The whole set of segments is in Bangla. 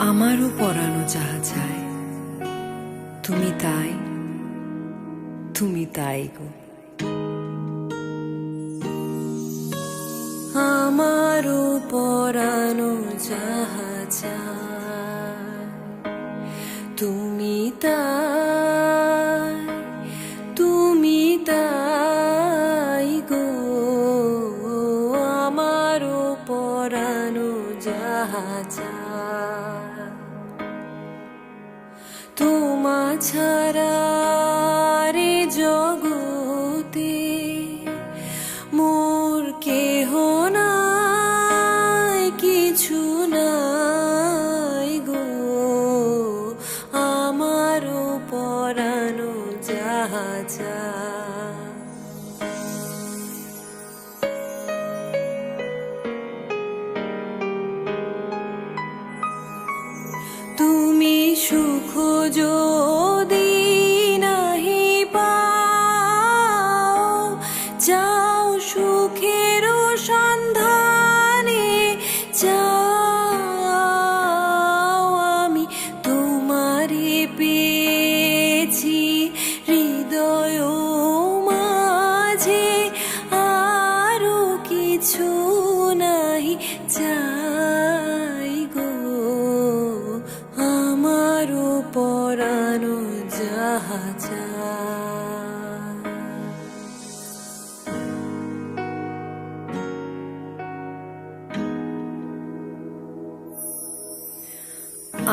আমারও পরানো যাহা চায়, তুমি তাই, তুমি তাই গো। আমারও পরানো যাহা চায়, তুমি তাই, তুমি তাই গো। আমারও পরানো যাহা চায়, তোমা ছাড়া রে জগতে মোর কেহ নাই, কিছু নাই গো। আমারও পরানো যাহা চায়, তুমি সুখ যদি নাহি পাও, যাও সুখের সন্ধানে যাও। আমি তোমারে পেয়েছি হৃদয় মাঝে, আরো কিছু নাহি চাই গো। আমারও পরানো যাহা চায়,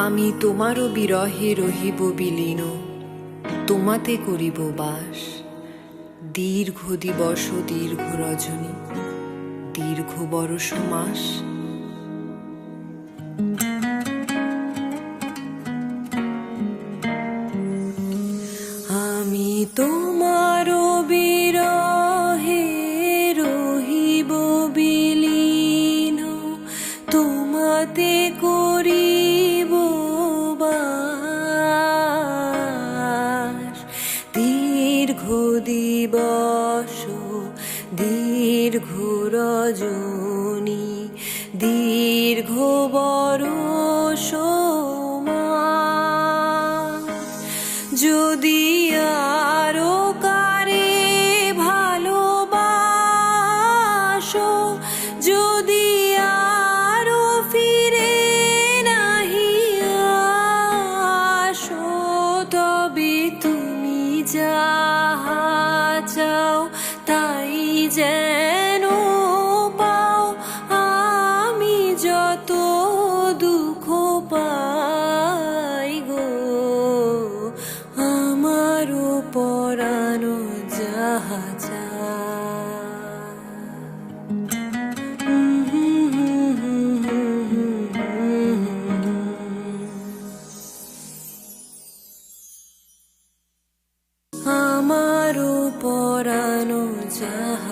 আমি তোমারও বিরহে রহিব বিলীন, তোমাতে করিব বাস। দীর্ঘ দিবস দীর্ঘ রজনী, দীর্ঘ বরষ মাস। আমি তোমারও বিরহে রহিব বিলীন, তোমাতে করিব বাস। দীর্ঘ দিবস দীর্ঘ রজনী, দীর্ঘ বরষ মাস। যদি আরো কারে ভালোবাসো, যদি আরো ফিরে নাহি আসো, তবে তুমি যাহা চাও তাই যেন পাও। আমি যত দুঃখ পাই গো, আমারও পরানো যাহা চায়। আমারও পরানো যাহা